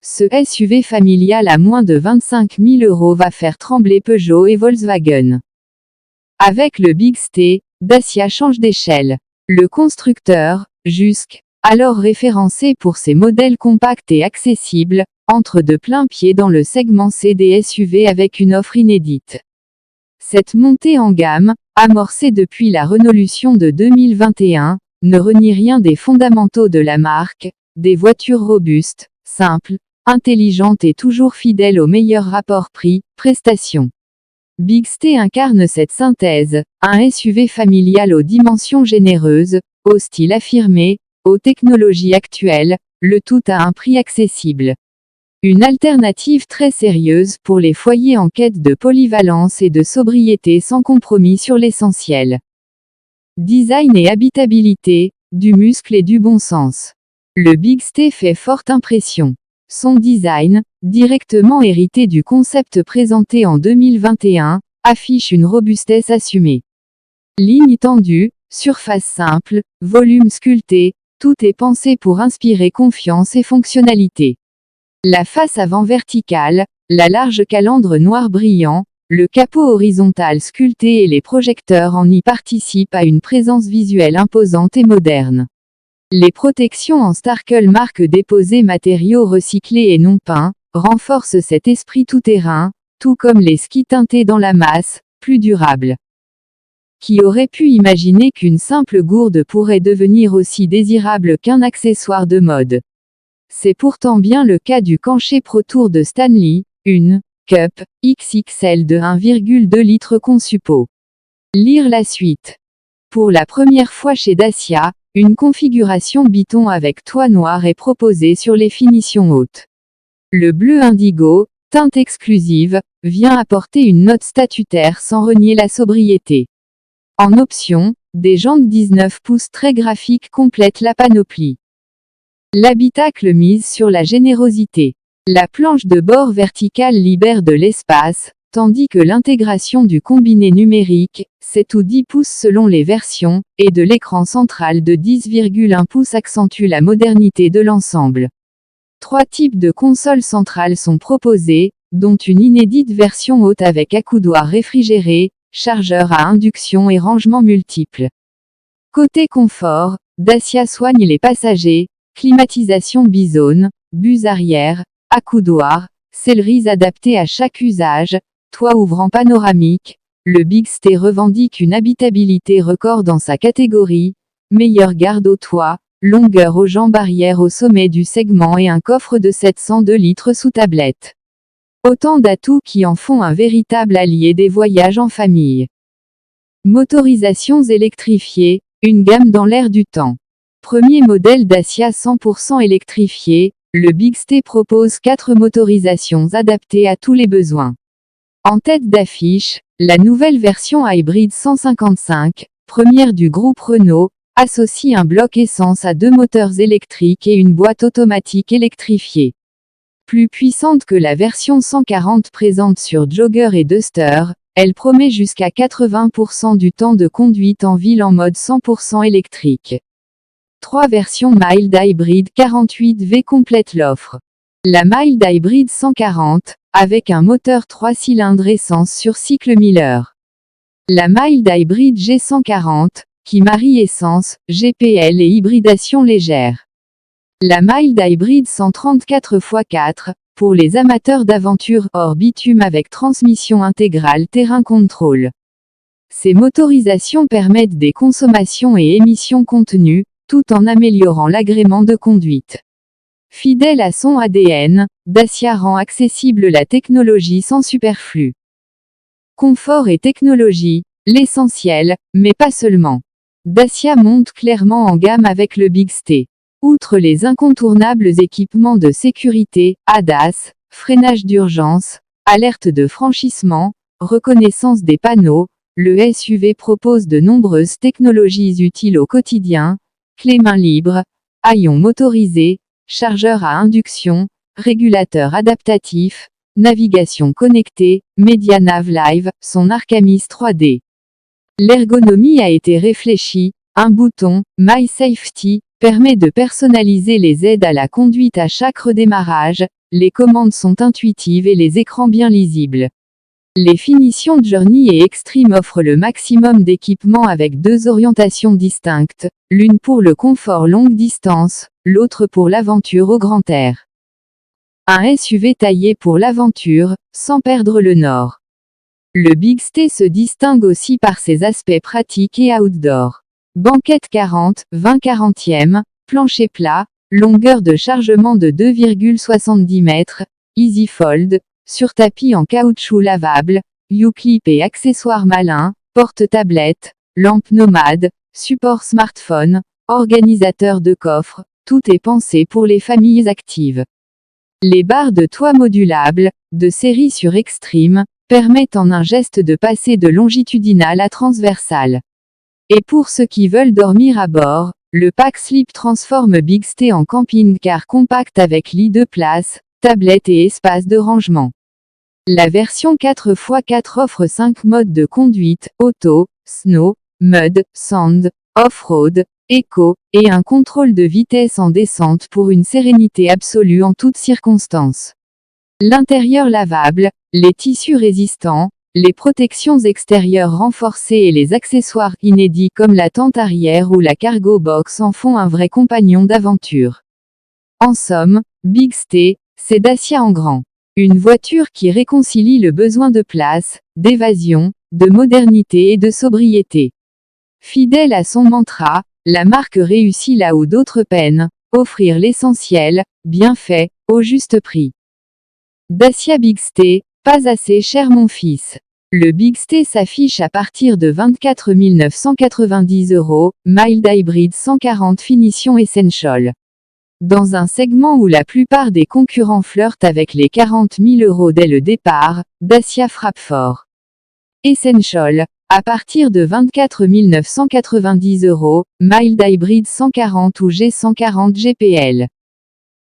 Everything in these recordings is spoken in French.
ce SUV familial à moins de 25 000 € va faire trembler Peugeot et Volkswagen. Avec le Bigstay, Dacia change d'échelle. Le constructeur, jusqu', alors référencé pour ses modèles compacts et accessibles, entre de plein pied dans le segment C des SUV avec une offre inédite. Cette montée en gamme, amorcée depuis la Renaulution de 2021, ne renie rien des fondamentaux de la marque, des voitures robustes, simples, intelligentes et toujours fidèles au meilleur rapport prix-prestation. Bigstay incarne cette synthèse, un SUV familial aux dimensions généreuses, au style affirmé, aux technologies actuelles, le tout à un prix accessible. Une alternative très sérieuse pour les foyers en quête de polyvalence et de sobriété sans compromis sur l'essentiel. Design et habitabilité, du muscle et du bon sens. Le Bigstay fait forte impression. Son design, directement hérité du concept présenté en 2021, affiche une robustesse assumée. Ligne tendue, surface simple, volume sculpté, tout est pensé pour inspirer confiance et fonctionnalité. La face avant verticale, la large calandre noir brillant, le capot horizontal sculpté et les projecteurs en y participent à une présence visuelle imposante et moderne. Les protections en Starkle marque déposée matériaux recyclés et non peints, renforcent cet esprit tout-terrain, tout comme les skis teintés dans la masse, plus durables. Qui aurait pu imaginer qu'une simple gourde pourrait devenir aussi désirable qu'un accessoire de mode? C'est pourtant bien le cas du Cancher Pro Tour de Stanley, une Cup XXL de 1,2 litres conçupo. Lire la suite. Pour la première fois chez Dacia, une configuration biton avec toit noir est proposée sur les finitions hautes. Le bleu indigo, teinte exclusive, vient apporter une note statutaire sans renier la sobriété. En option, des jantes 19 pouces très graphiques complètent la panoplie. L'habitacle mise sur la générosité. La planche de bord verticale libère de l'espace, tandis que l'intégration du combiné numérique, 7 ou 10 pouces selon les versions, et de l'écran central de 10,1 pouces accentue la modernité de l'ensemble. 3 types de consoles centrales sont proposées, dont une inédite version haute avec accoudoir réfrigéré, chargeur à induction et rangement multiple. Côté confort, Dacia soigne les passagers, climatisation bizone, bus arrière, accoudoir, selleries adaptées à chaque usage, toit ouvrant panoramique. Le Bigstay revendique une habitabilité record dans sa catégorie, meilleure garde au toit, longueur aux jambes arrière au sommet du segment et un coffre de 702 litres sous tablette. Autant d'atouts qui en font un véritable allié des voyages en famille. Motorisations électrifiées, une gamme dans l'air du temps. Premier modèle Dacia 100% électrifié, le Bigstay propose 4 motorisations adaptées à tous les besoins. En tête d'affiche, la nouvelle version hybride 155, première du groupe Renault, associe un bloc essence à 2 moteurs électriques et une boîte automatique électrifiée. Plus puissante que la version 140 présente sur Jogger et Duster, elle promet jusqu'à 80% du temps de conduite en ville en mode 100% électrique. 3 versions Mild Hybrid 48V complètent l'offre. La Mild Hybrid 140, avec un moteur 3 cylindres essence sur cycle Miller. La Mild Hybrid G140, qui marie essence, GPL et hybridation légère. La Mild Hybrid 134x4, pour les amateurs d'aventure hors bitume avec transmission intégrale terrain control. Ces motorisations permettent des consommations et émissions contenues, tout en améliorant l'agrément de conduite. Fidèle à son ADN, Dacia rend accessible la technologie sans superflu. Confort et technologie, l'essentiel, mais pas seulement. Dacia monte clairement en gamme avec le Bigstay. Outre les incontournables équipements de sécurité, ADAS, freinage d'urgence, alerte de franchissement, reconnaissance des panneaux, le SUV propose de nombreuses technologies utiles au quotidien, clé main libre, haillons motorisés, chargeur à induction, régulateur adaptatif, navigation connectée, MediaNav Live, son Arcamis 3D. L'ergonomie a été réfléchie, un bouton, My Safety, permet de personnaliser les aides à la conduite à chaque redémarrage, les commandes sont intuitives et les écrans bien lisibles. Les finitions Journey et Extreme offrent le maximum d'équipement avec deux orientations distinctes, l'une pour le confort longue distance, l'autre pour l'aventure au grand air. Un SUV taillé pour l'aventure, sans perdre le nord. Le Bigstay se distingue aussi par ses aspects pratiques et outdoor. Banquette 40, 20 40e, plancher plat, longueur de chargement de 2,70 mètres, easy fold, sur tapis en caoutchouc lavable, U-clip et accessoires malins, porte-tablette, lampe nomade, support smartphone, organisateur de coffre, tout est pensé pour les familles actives. Les barres de toit modulables, de série sur Extreme, permettent en un geste de passer de longitudinal à transversal. Et pour ceux qui veulent dormir à bord, le pack slip transforme Bigstay en camping-car compact avec lit de place, tablette et espace de rangement. La version 4x4 offre 5 modes de conduite, auto, snow, mud, sand, off-road, éco, et un contrôle de vitesse en descente pour une sérénité absolue en toutes circonstances. L'intérieur lavable, les tissus résistants, les protections extérieures renforcées et les accessoires inédits comme la tente arrière ou la cargo box en font un vrai compagnon d'aventure. En somme, Bigstay, c'est Dacia en grand. Une voiture qui réconcilie le besoin de place, d'évasion, de modernité et de sobriété. Fidèle à son mantra, la marque réussit là où d'autres peinent, offrir l'essentiel, bien fait, au juste prix. Dacia Bigstay, pas assez cher mon fils. Le Bigstay s'affiche à partir de 24 990 €, mild hybrid 140 finition essential. Dans un segment où la plupart des concurrents flirtent avec les 40 000 € dès le départ, Dacia frappe fort. Essential, à partir de 24 990 €, mild hybrid 140 ou G140 GPL.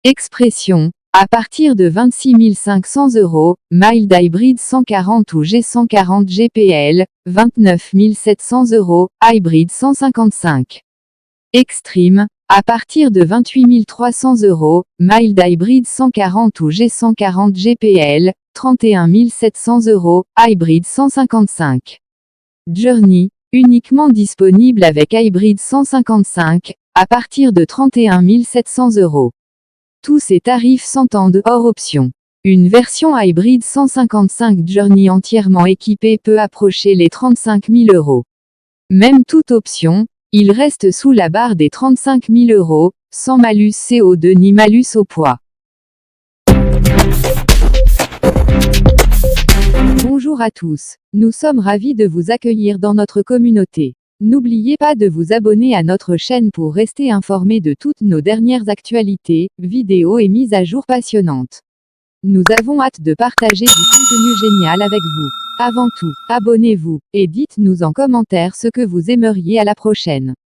Expression, à partir de 26 500 €, mild hybrid 140 ou G140 GPL, 29 700 €, hybrid 155. Extreme, à partir de 28 300 €, mild hybrid 140 ou G140 GPL, 31 700 €, hybrid 155. Journey, uniquement disponible avec hybrid 155, à partir de 31 700 €. Tous ces tarifs s'entendent hors option. Une version hybride 155 Journey entièrement équipée peut approcher les 35 000 €. Même toute option, il reste sous la barre des 35 000 €, sans malus CO2 ni malus au poids. Bonjour à tous, nous sommes ravis de vous accueillir dans notre communauté. N'oubliez pas de vous abonner à notre chaîne pour rester informé de toutes nos dernières actualités, vidéos et mises à jour passionnantes. Nous avons hâte de partager du contenu génial avec vous. Avant tout, abonnez-vous, et dites-nous en commentaire ce que vous aimeriez à la prochaine.